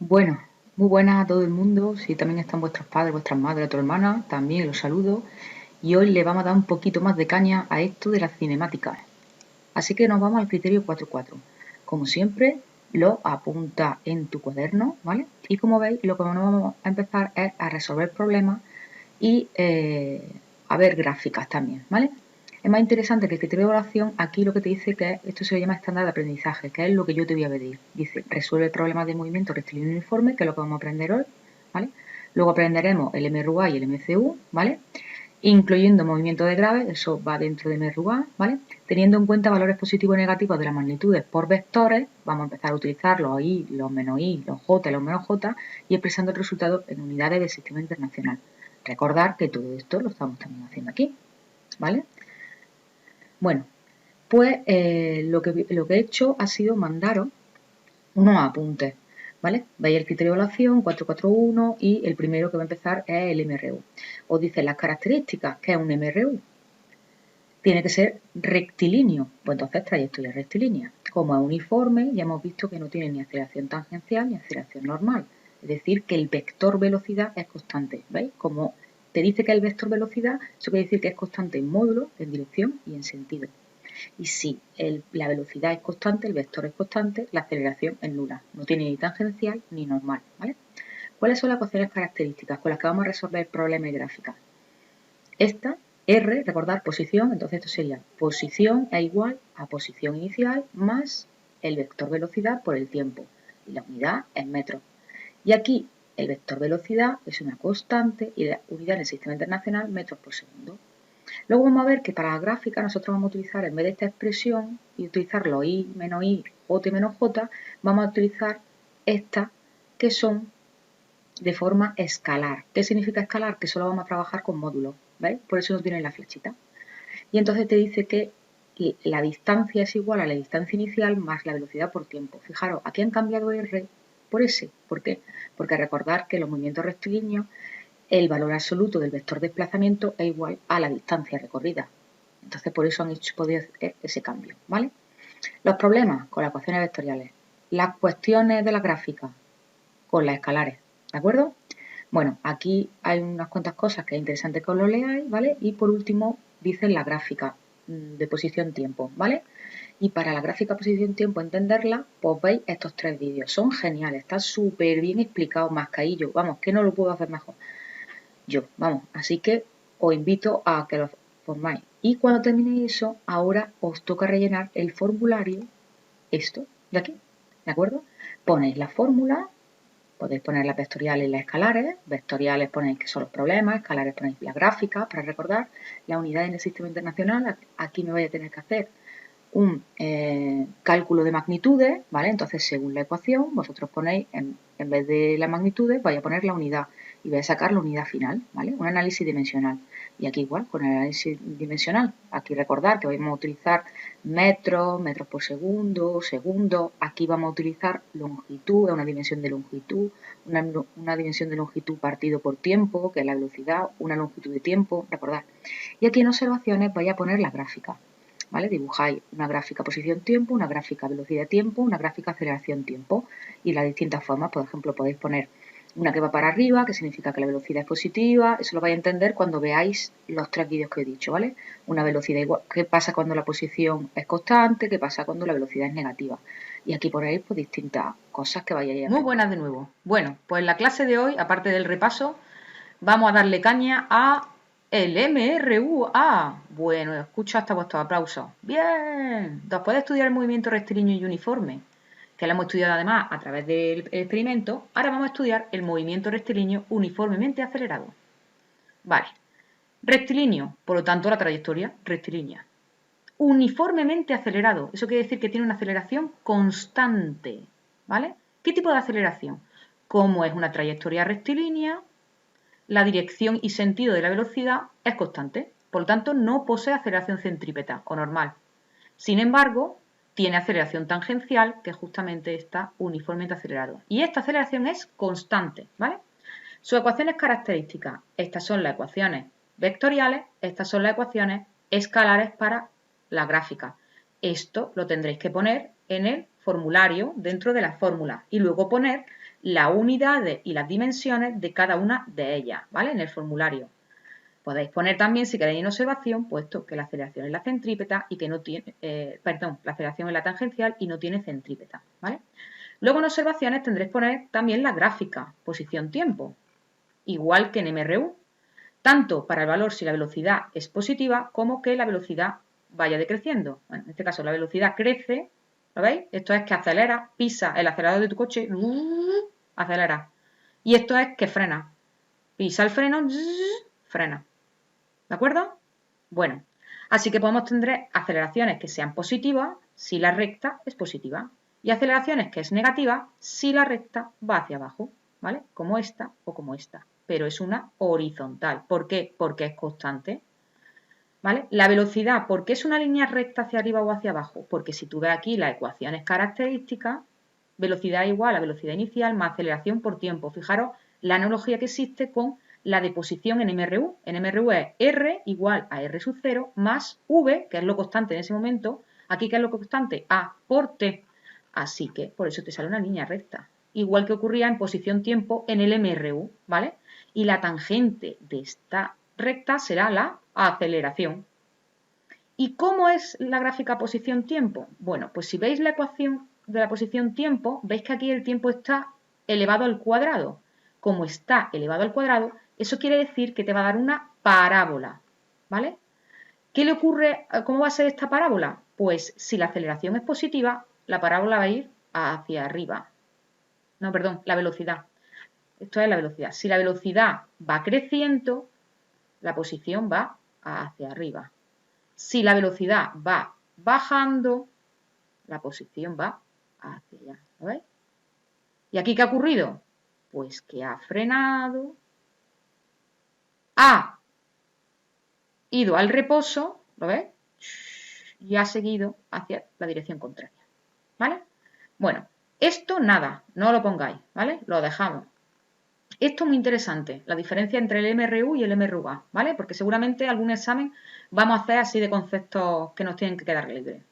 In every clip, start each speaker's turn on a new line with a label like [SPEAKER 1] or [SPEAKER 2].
[SPEAKER 1] Bueno, muy buenas a todo el mundo. Si también están vuestros padres, vuestras madres, tu hermana, también los saludo. Y hoy le vamos a dar un poquito más de caña a esto de las cinemáticas. Así que nos vamos al criterio 4.4. Como siempre, lo apunta en tu cuaderno, ¿vale? Y como veis, lo que nos vamos a empezar es a resolver problemas y a ver gráficas también, ¿vale? Es más interesante que el criterio de evaluación, aquí lo que te dice que esto se llama estándar de aprendizaje, que es lo que yo te voy a pedir. Dice, resuelve problemas de movimiento rectilíneo uniforme, que es lo que vamos a aprender hoy, ¿vale? Luego aprenderemos el MRUA y el MCU, ¿vale? Incluyendo movimiento de grave, eso va dentro de MRUA, ¿vale? Teniendo en cuenta valores positivos y negativos de las magnitudes por vectores, vamos a empezar a utilizar los I, los menos I, los J y los menos J, y expresando el resultado en unidades del sistema internacional. Recordar que todo esto lo estamos también haciendo aquí, ¿vale? Bueno, pues lo que he hecho ha sido mandaros unos apuntes, ¿vale? Veis el criterio de evaluación 441 y el primero que va a empezar es el MRU. Os dice las características, que es un MRU. Tiene que ser rectilíneo, pues entonces trayectoria rectilínea. Como es uniforme, ya hemos visto que no tiene ni aceleración tangencial ni aceleración normal. Es decir, que el vector velocidad es constante. ¿Veis? Como te dice que el vector velocidad, eso quiere decir que es constante en módulo, en dirección y en sentido. Y si la velocidad es constante, el vector es constante, la aceleración es nula. No tiene ni tangencial ni normal. ¿Vale? ¿Cuáles son las ecuaciones características con las que vamos a resolver problemas y gráficas? Esta, R, recordar posición, entonces esto sería posición es igual a posición inicial más el vector velocidad por el tiempo. Y la unidad es metros. Y aquí el vector velocidad es una constante y la unidad en el sistema internacional metros por segundo. Luego vamos a ver que para la gráfica nosotros vamos a utilizar, en vez de esta expresión y utilizar los I menos I, J menos J, vamos a utilizar estas que son de forma escalar. ¿Qué significa escalar? Que solo vamos a trabajar con módulos, ¿veis? Por eso no tiene la flechita. Y entonces te dice que la distancia es igual a la distancia inicial más la velocidad por tiempo. Fijaros, aquí han cambiado R por S. ¿Por qué? Porque recordar que los movimientos rectilíneos, el valor absoluto del vector de desplazamiento es igual a la distancia recorrida. Entonces por eso han podido hacer ese cambio, ¿vale? Los problemas con las ecuaciones vectoriales. Las cuestiones de la gráfica con las escalares, ¿de acuerdo? Bueno, aquí hay unas cuantas cosas que es interesante que os lo leáis, ¿vale? Y por último, dicen la gráfica de posición-tiempo, ¿vale? Y para la gráfica posición-tiempo entenderla, pues veis estos tres vídeos. Son geniales, está súper bien explicado, mascaillo. Vamos, que no lo puedo hacer mejor. Yo, vamos, así que os invito a que lo formáis. Y cuando terminéis eso, ahora os toca rellenar el formulario, esto de aquí, ¿de acuerdo? Ponéis la fórmula. Podéis poner las vectoriales y las escalares. Vectoriales ponéis que son los problemas, escalares ponéis las gráficas para recordar. La unidad en el sistema internacional, aquí me voy a tener que hacer un cálculo de magnitudes, ¿vale? Entonces, según la ecuación, vosotros ponéis, en vez de las magnitudes, vais a poner la unidad y vais a sacar la unidad final, ¿vale? Un análisis dimensional. Y aquí igual, con el análisis dimensional, aquí recordar que vamos a utilizar metros, metros por segundo, segundos. Aquí vamos a utilizar longitud, una dimensión de longitud, una dimensión de longitud partido por tiempo, que es la velocidad, una longitud de tiempo, recordad. Y aquí en observaciones vais a poner la gráfica. ¿Vale? Dibujáis una gráfica posición-tiempo, una gráfica velocidad-tiempo, una gráfica aceleración-tiempo y las distintas formas, por ejemplo, podéis poner una que va para arriba, que significa que la velocidad es positiva, eso lo vais a entender cuando veáis los tres vídeos que he dicho, ¿vale? Una velocidad igual, ¿qué pasa cuando la posición es constante? ¿Qué pasa cuando la velocidad es negativa? Y aquí ponéis pues, distintas cosas que vayáis a hacer. Muy buenas de nuevo. Bueno, pues en la clase de hoy, aparte del repaso, vamos a darle caña a el MRUA. Bueno, escucho hasta vuestros aplausos. Bien. Después de estudiar el movimiento rectilíneo y uniforme, que lo hemos estudiado además a través del experimento, ahora vamos a estudiar el movimiento rectilíneo uniformemente acelerado. Vale. Rectilíneo, por lo tanto la trayectoria rectilínea. Uniformemente acelerado, eso quiere decir que tiene una aceleración constante. ¿Vale? ¿Qué tipo de aceleración? Como es una trayectoria rectilínea, la dirección y sentido de la velocidad es constante, por lo tanto no posee aceleración centrípeta o normal. Sin embargo, tiene aceleración tangencial, que justamente está uniformemente acelerado. Y esta aceleración es constante, ¿vale? Sus ecuaciones características, estas son las ecuaciones vectoriales, estas son las ecuaciones escalares para la gráfica. Esto lo tendréis que poner en el formulario dentro de la fórmula y luego poner las unidades y las dimensiones de cada una de ellas, ¿vale? En el formulario. Podéis poner también, si queréis en observación, puesto que la aceleración es la centrípeta y que no tiene, la aceleración es la tangencial y no tiene centrípeta, ¿vale? Luego en observaciones tendréis que poner también la gráfica, posición-tiempo, igual que en MRU, tanto para el valor si la velocidad es positiva como que la velocidad vaya decreciendo. Bueno, en este caso la velocidad crece, ¿lo veis? Esto es que acelera, pisa el acelerador de tu coche, acelera. Y esto es que frena, pisa el freno, frena. ¿De acuerdo? Bueno, así que podemos tener aceleraciones que sean positivas si la recta es positiva y aceleraciones que es negativa si la recta va hacia abajo, ¿vale? Como esta o como esta, pero es una horizontal. ¿Por qué? Porque es constante, ¿vale? La velocidad, ¿por qué es una línea recta hacia arriba o hacia abajo? Porque si tú ves aquí las ecuaciones características, velocidad igual a velocidad inicial más aceleración por tiempo. Fijaros la analogía que existe con la de posición en MRU. En MRU es R igual a R sub 0 más V, que es lo constante en ese momento. Aquí, ¿qué es lo constante? A por T. Así que por eso te sale una línea recta. Igual que ocurría en posición tiempo en el MRU, ¿vale? Y la tangente de esta recta será la aceleración. ¿Y cómo es la gráfica posición-tiempo? Bueno, pues si veis la ecuación de la posición-tiempo, veis que aquí el tiempo está elevado al cuadrado. Como está elevado al cuadrado, eso quiere decir que te va a dar una parábola, ¿vale? ¿Qué le ocurre? ¿Cómo va a ser esta parábola? Pues si la aceleración es positiva, la parábola va a ir hacia arriba. No, perdón, la velocidad. Esto es la velocidad. Si la velocidad va creciendo, la posición va hacia arriba. Si la velocidad va bajando, la posición va hacia allá. ¿Lo veis? ¿Y aquí qué ha ocurrido? Pues que ha frenado, ha ido al reposo, ¿lo ves? Y ha seguido hacia la dirección contraria. ¿Vale? Bueno, esto nada, no lo pongáis, ¿vale? Lo dejamos. Esto es muy interesante, la diferencia entre el MRU y el MRUA, ¿vale? Porque seguramente algún examen vamos a hacer así de conceptos que nos tienen que quedar libres,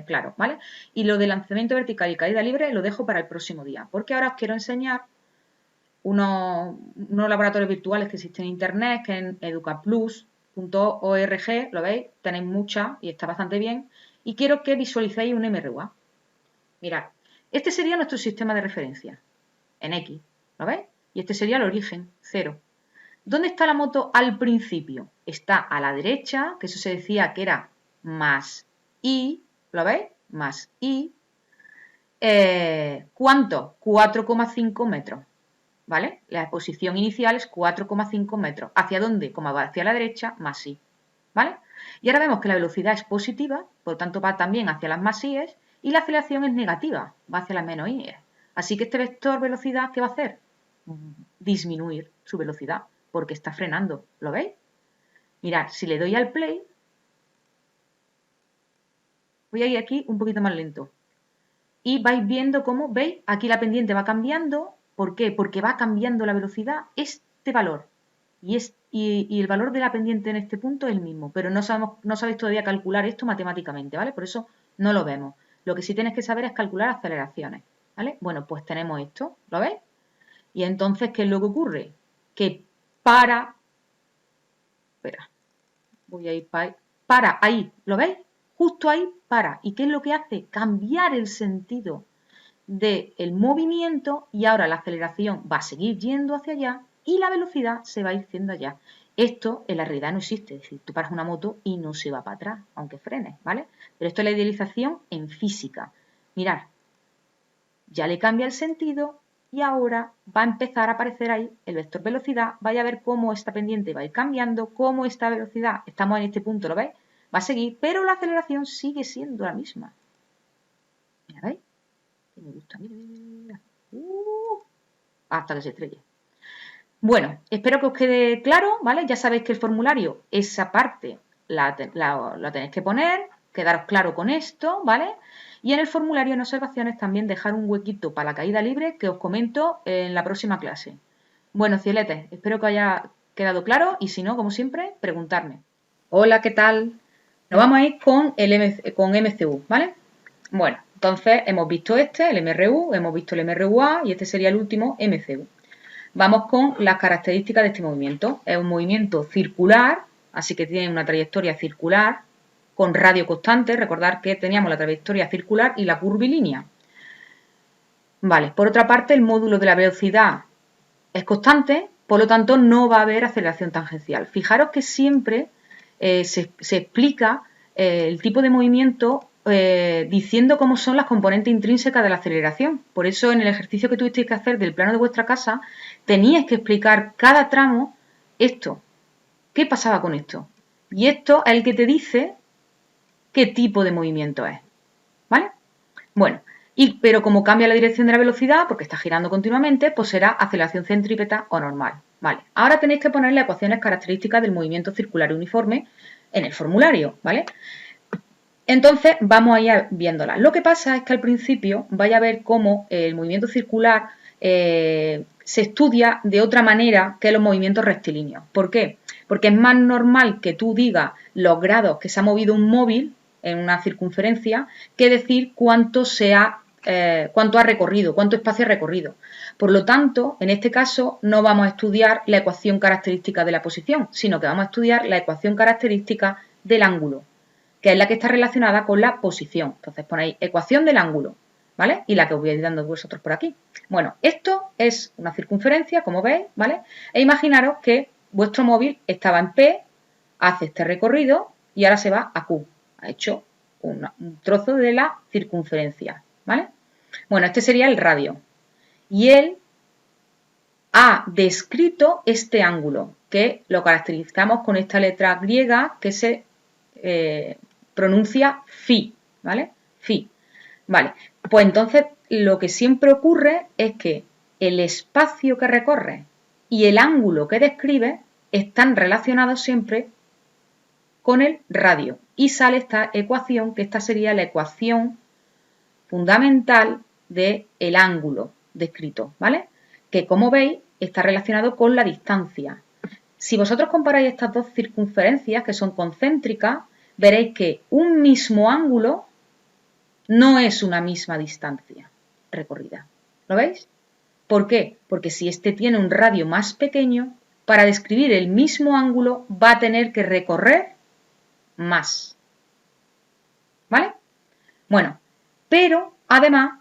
[SPEAKER 1] claro, ¿vale? Y lo de lanzamiento vertical y caída libre lo dejo para el próximo día, porque ahora os quiero enseñar unos laboratorios virtuales que existen en internet, que en educaplus.org, ¿lo veis? Tenéis muchas y está bastante bien. Y quiero que visualicéis un MRUA. Mirad, este sería nuestro sistema de referencia, en X, ¿lo veis? Y este sería el origen, 0. ¿Dónde está la moto al principio? Está a la derecha, que eso se decía que era más I, ¿lo veis? Más I. ¿Cuánto? 4,5 metros, ¿vale? La posición inicial es 4,5 metros. ¿Hacia dónde? Como va hacia la derecha, más I, ¿vale? Y ahora vemos que la velocidad es positiva, por lo tanto va también hacia las más I's, y la aceleración es negativa, va hacia las menos I's. Así que este vector velocidad, ¿qué va a hacer? Disminuir su velocidad, porque está frenando, ¿lo veis? Mirad, si le doy al play, voy a ir aquí un poquito más lento. Y vais viendo cómo, ¿veis? Aquí la pendiente va cambiando. ¿Por qué? Porque va cambiando la velocidad, este valor. Y el valor de la pendiente en este punto es el mismo, pero no sabéis todavía calcular esto matemáticamente, ¿vale? Por eso no lo vemos. Lo que sí tenéis que saber es calcular aceleraciones, ¿vale? Bueno, pues tenemos esto, ¿lo veis? Y entonces, ¿qué es lo que ocurre? Que para, espera, voy a ir para ahí, ¿lo veis? Justo ahí para. ¿Y qué es lo que hace? Cambiar el sentido del movimiento y ahora la aceleración va a seguir yendo hacia allá y la velocidad se va a ir yendo allá. Esto en la realidad no existe, es decir, tú paras una moto y no se va para atrás, aunque frenes, ¿vale? Pero esto es la idealización en física. Mirad, ya le cambia el sentido y ahora va a empezar a aparecer ahí el vector velocidad. Vaya a ver cómo esta pendiente va a ir cambiando, cómo esta velocidad, estamos en este punto, ¿lo veis? Va a seguir, pero la aceleración sigue siendo la misma. Mira, ¿veis? Que me gusta, mira, mira, mira. Hasta que se estrelle. Bueno, espero que os quede claro, ¿vale? Ya sabéis que el formulario, esa parte la tenéis que poner, quedaros claro con esto, ¿vale? Y en el formulario en observaciones también dejar un huequito para la caída libre que os comento en la próxima clase. Bueno, cieletes, espero que haya quedado claro y si no, como siempre, preguntarme. Hola, ¿qué tal? Nos vamos a ir con MCU, ¿vale? Bueno, Entonces, hemos visto el MRU, hemos visto el MRUA y este sería el último, MCU. Vamos con las características de este movimiento. Es un movimiento circular, así que tiene una trayectoria circular con radio constante. Recordad que teníamos la trayectoria circular y la curvilínea. Vale, por otra parte, el módulo de la velocidad es constante, por lo tanto, no va a haber aceleración tangencial. Fijaros que siempre se explica el tipo de movimiento diciendo cómo son las componentes intrínsecas de la aceleración. Por eso, en el ejercicio que tuvisteis que hacer del plano de vuestra casa, teníais que explicar cada tramo esto. ¿Qué pasaba con esto? Y esto es el que te dice qué tipo de movimiento es. ¿Vale? Bueno, pero como cambia la dirección de la velocidad, porque está girando continuamente, pues será aceleración centrípeta o normal. Vale, ahora tenéis que poner las ecuaciones características del movimiento circular uniforme en el formulario, ¿vale? Entonces vamos a ir viéndolas. Lo que pasa es que al principio vais a ver cómo el movimiento circular se estudia de otra manera que los movimientos rectilíneos. ¿Por qué? Porque es más normal que tú digas los grados que se ha movido un móvil en una circunferencia que decir cuánto ha recorrido, cuánto espacio ha recorrido. Por lo tanto, en este caso no vamos a estudiar la ecuación característica de la posición, sino que vamos a estudiar la ecuación característica del ángulo, que es la que está relacionada con la posición. Entonces ponéis ecuación del ángulo, ¿vale? Y la que os voy a ir dando vosotros por aquí. Bueno, esto es una circunferencia, como veis, ¿vale? E imaginaros que vuestro móvil estaba en P, hace este recorrido y ahora se va a Q. Ha hecho un trozo de la circunferencia, ¿vale? Bueno, este sería el radio. Y él ha descrito este ángulo, que lo caracterizamos con esta letra griega que se pronuncia phi, ¿vale? Phi. Vale, pues entonces lo que siempre ocurre es que el espacio que recorre y el ángulo que describe están relacionados siempre con el radio. Y sale esta ecuación, que esta sería la ecuación fundamental del ángulo descrito, ¿vale? Que como veis está relacionado con la distancia. Si vosotros comparáis estas dos circunferencias que son concéntricas, veréis que un mismo ángulo no es una misma distancia recorrida. ¿Lo veis? ¿Por qué? Porque si este tiene un radio más pequeño, para describir el mismo ángulo va a tener que recorrer más. ¿Vale? Bueno, pero además,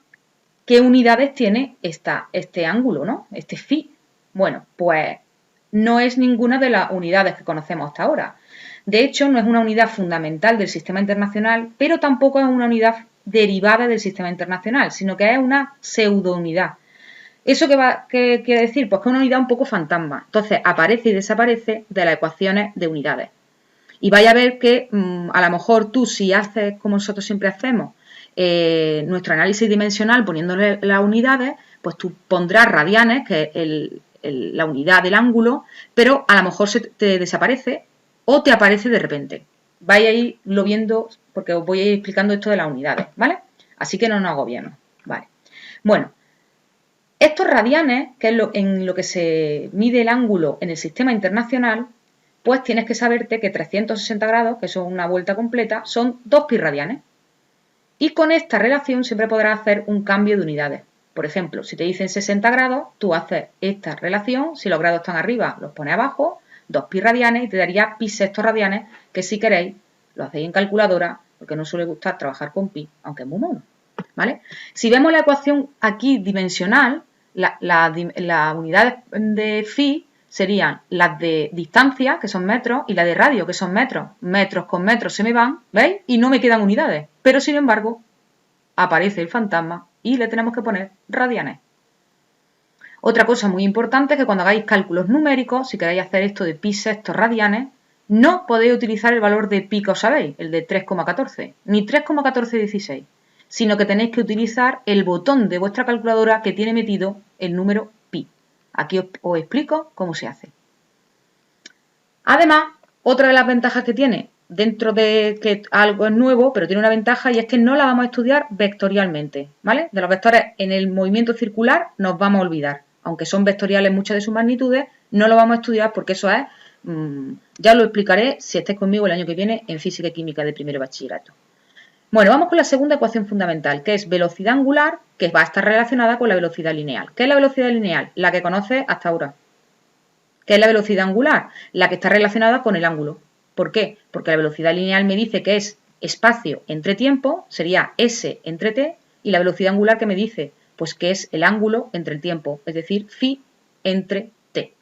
[SPEAKER 1] ¿qué unidades tiene este ángulo, ¿no? Este phi? Bueno, pues no es ninguna de las unidades que conocemos hasta ahora. De hecho, no es una unidad fundamental del sistema internacional, pero tampoco es una unidad derivada del sistema internacional, sino que es una pseudounidad. ¿Eso qué quiere decir? Pues que es una unidad un poco fantasma. Entonces, aparece y desaparece de las ecuaciones de unidades. Y vaya a ver que a lo mejor tú, si haces como nosotros siempre hacemos, nuestro análisis dimensional poniéndole las unidades, pues tú pondrás radianes, que es la unidad del ángulo, pero a lo mejor se te desaparece o te aparece de repente. Vais a irlo viendo porque os voy a ir explicando esto de las unidades, ¿vale? Así que no nos agobiemos, ¿vale? Bueno, estos radianes, que es en lo que se mide el ángulo en el sistema internacional, pues tienes que saberte que 360 grados, que son una vuelta completa, son 2 pi radianes. Y con esta relación siempre podrás hacer un cambio de unidades. Por ejemplo, si te dicen 60 grados, tú haces esta relación, si los grados están arriba, los pones abajo, 2 pi radianes y te daría pi sextos radianes, que si queréis lo hacéis en calculadora, porque no suele gustar trabajar con pi, aunque es muy mono, ¿vale? Si vemos la ecuación aquí dimensional, las unidades de phi serían las de distancia, que son metros, y las de radio, que son metros. Metros con metros se me van, ¿veis? Y no me quedan unidades. Pero, sin embargo, aparece el fantasma y le tenemos que poner radianes. Otra cosa muy importante es que cuando hagáis cálculos numéricos, si queréis hacer esto de pi sextos radianes, no podéis utilizar el valor de pi que os sabéis, el de 3,14, ni 3,1416, sino que tenéis que utilizar el botón de vuestra calculadora que tiene metido el número pi. Aquí os explico cómo se hace. Además, otra de las ventajas que tiene, dentro de que algo es nuevo, pero tiene una ventaja y es que no la vamos a estudiar vectorialmente, ¿vale? De los vectores en el movimiento circular nos vamos a olvidar. Aunque son vectoriales muchas de sus magnitudes, no lo vamos a estudiar porque eso es, ya lo explicaré si estáis conmigo el año que viene en Física y Química de primero bachillerato. Bueno, vamos con la segunda ecuación fundamental, que es velocidad angular, que va a estar relacionada con la velocidad lineal. ¿Qué es la velocidad lineal? La que conoces hasta ahora. ¿Qué es la velocidad angular? La que está relacionada con el ángulo. ¿Por qué? Porque la velocidad lineal me dice que es espacio entre tiempo, sería S entre t, y la velocidad angular que me dice, pues que es el ángulo entre el tiempo, es decir, phi entre t.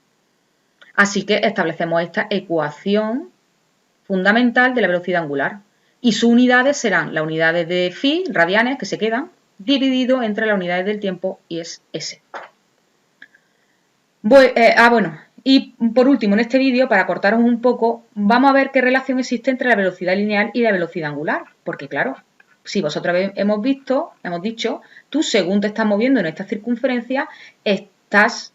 [SPEAKER 1] Así que establecemos esta ecuación fundamental de la velocidad angular. Y sus unidades serán las unidades de phi, radianes, que se quedan, dividido entre las unidades del tiempo, y es S. Bueno, y por último, en este vídeo, para cortaros un poco, vamos a ver qué relación existe entre la velocidad lineal y la velocidad angular. Porque claro, si vosotros hemos dicho, tú según te estás moviendo en esta circunferencia, estás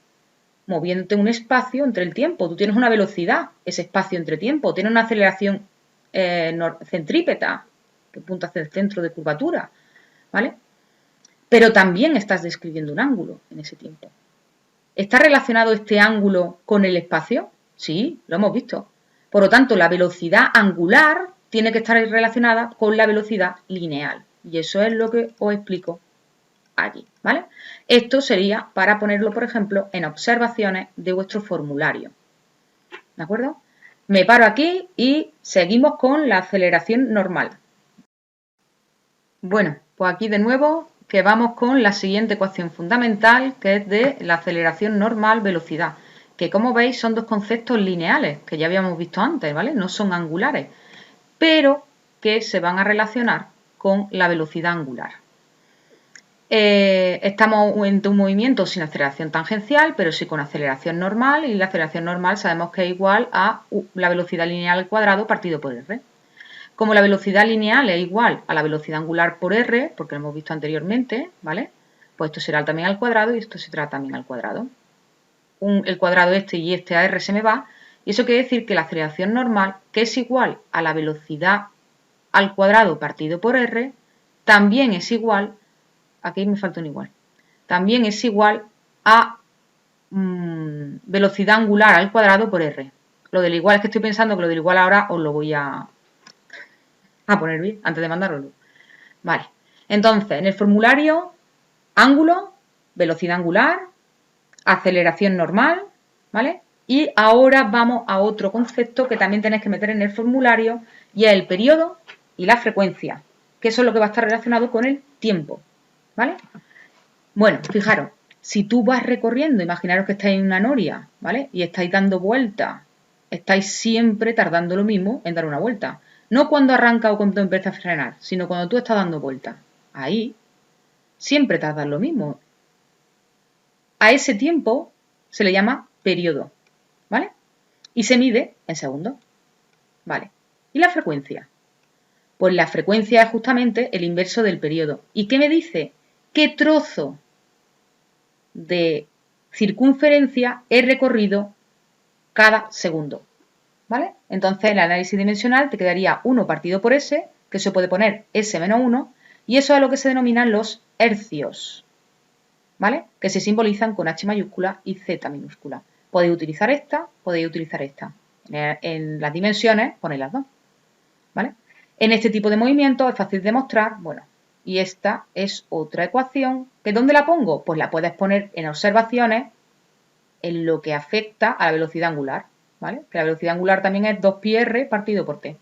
[SPEAKER 1] moviéndote un espacio entre el tiempo. Tú tienes una velocidad, ese espacio entre tiempo, tienes una aceleración centrípeta, que apunta hacia el centro de curvatura, ¿vale? Pero también estás describiendo un ángulo en ese tiempo. ¿Está relacionado este ángulo con el espacio? Sí, lo hemos visto. Por lo tanto, la velocidad angular tiene que estar relacionada con la velocidad lineal. Y eso es lo que os explico allí, ¿vale? Esto sería para ponerlo, por ejemplo, en observaciones de vuestro formulario. ¿De acuerdo? Me paro aquí y seguimos con la aceleración normal. Bueno, pues aquí de nuevo que vamos con la siguiente ecuación fundamental, que es de la aceleración normal velocidad, que como veis son dos conceptos lineales, que ya habíamos visto antes, ¿vale? No son angulares, pero que se van a relacionar con la velocidad angular. Estamos en un movimiento sin aceleración tangencial, pero sí con aceleración normal, y la aceleración normal sabemos que es igual a la velocidad lineal al cuadrado partido por r. Como la velocidad lineal es igual a la velocidad angular por r, porque lo hemos visto anteriormente, ¿vale? Pues esto será también al cuadrado y esto será también al cuadrado. El cuadrado este y este a r se me va, y eso quiere decir que la aceleración normal, que es igual a la velocidad al cuadrado partido por r, también es igual, aquí me falta un igual, también es igual a velocidad angular al cuadrado por r. Lo del igual es que estoy pensando que lo del igual ahora os lo voy a poner bien antes de mandarlo. Vale, entonces en el formulario, ángulo, velocidad angular, aceleración normal, ¿vale? Y ahora vamos a otro concepto que también tenéis que meter en el formulario, y es el periodo y la frecuencia, que eso es lo que va a estar relacionado con el tiempo, ¿vale? Bueno, fijaros, si tú vas recorriendo, imaginaros que estáis en una noria, ¿vale? Y estáis dando vueltas, estáis siempre tardando lo mismo en dar una vuelta. No cuando arranca o cuando empieza a frenar, sino cuando tú estás dando vueltas. Ahí siempre tardas lo mismo. A ese tiempo se le llama periodo, ¿vale? Y se mide en segundos, ¿vale? ¿Y la frecuencia? Pues la frecuencia es justamente el inverso del periodo. ¿Y qué me dice? ¿Qué trozo de circunferencia he recorrido cada segundo? ¿Vale? Entonces, el análisis dimensional te quedaría 1 partido por S, que se puede poner S menos 1, y eso es lo que se denominan los hercios, ¿vale? Que se simbolizan con H mayúscula y Z minúscula. Podéis utilizar esta, podéis utilizar esta. En las dimensiones ponéis las dos, ¿vale? En este tipo de movimientos es fácil de demostrar, bueno, y esta es otra ecuación, que ¿dónde la pongo? Pues la puedes poner en observaciones en lo que afecta a la velocidad angular, ¿vale? Que la velocidad angular también es 2πr partido por t.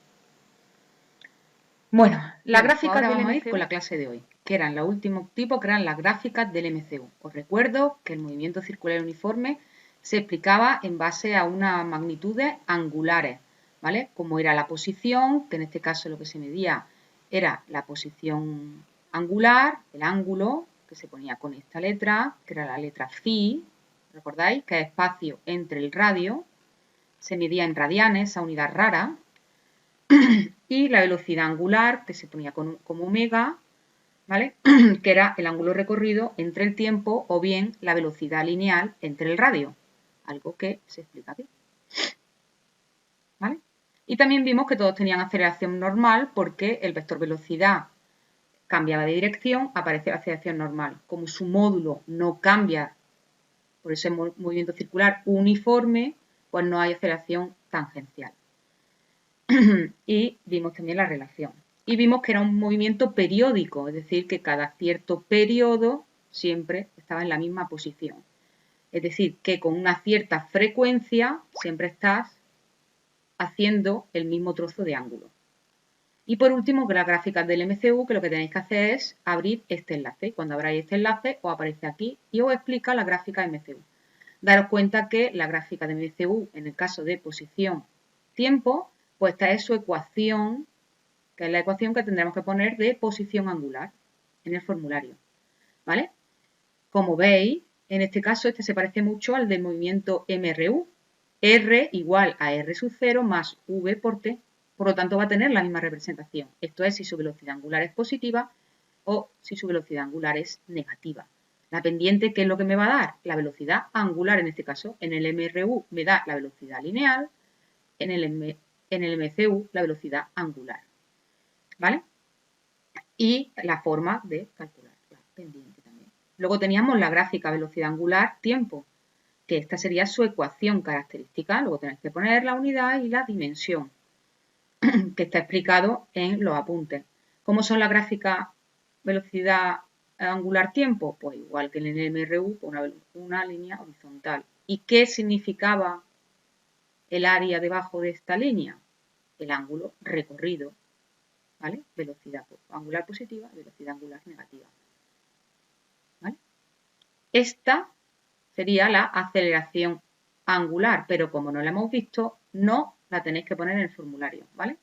[SPEAKER 1] Bueno, las gráficas del MCU con la clase de hoy, que eran los últimos tipos, que eran las gráficas del MCU. Os recuerdo que el movimiento circular uniforme se explicaba en base a unas magnitudes angulares, ¿vale? Como era la posición, que en este caso lo que se medía era la posición angular, el ángulo, que se ponía con esta letra, que era la letra phi, ¿recordáis? Que es espacio entre el radio, se medía en radianes, esa unidad rara, y la velocidad angular, que se ponía como omega, ¿vale? Que era el ángulo recorrido entre el tiempo o bien la velocidad lineal entre el radio, algo que se explica aquí, ¿vale? Y también vimos que todos tenían aceleración normal porque el vector velocidad cambiaba de dirección, aparece la aceleración normal. Como su módulo no cambia por ese movimiento circular uniforme, pues no hay aceleración tangencial. Y vimos también la relación. y vimos que era un movimiento periódico, es decir, que cada cierto periodo siempre estaba en la misma posición. Es decir, que con una cierta frecuencia siempre estás haciendo el mismo trozo de ángulo. Y por último, que las gráficas del MCU, que lo que tenéis que hacer es abrir este enlace. Cuando abráis este enlace, os aparece aquí y os explica la gráfica MCU. Daros cuenta que la gráfica de MCU, en el caso de posición-tiempo, pues esta es su ecuación, que es la ecuación que tendremos que poner de posición angular en el formulario. ¿Vale? Como veis, en este caso este se parece mucho al del movimiento MRU. R igual a R sub 0 más V por T. Por lo tanto, va a tener la misma representación. Esto es si su velocidad angular es positiva o si su velocidad angular es negativa. La pendiente, ¿qué es lo que me va a dar? La velocidad angular, en este caso. En el MRU me da la velocidad lineal, en el MCU la velocidad angular. ¿Vale? Y la forma de calcular la pendiente también. Luego teníamos la gráfica velocidad angular, tiempo, que esta sería su ecuación característica. Luego tenéis que poner la unidad y la dimensión, que está explicado en los apuntes. ¿Cómo son las gráficas velocidad angular tiempo? Pues igual que en el MRU, una línea horizontal. ¿Y qué significaba el área debajo de esta línea? El ángulo recorrido, ¿vale? Velocidad angular positiva, velocidad angular negativa. ¿Vale? Esta sería la aceleración angular, pero como no la hemos visto, no la tenéis que poner en el formulario, ¿vale?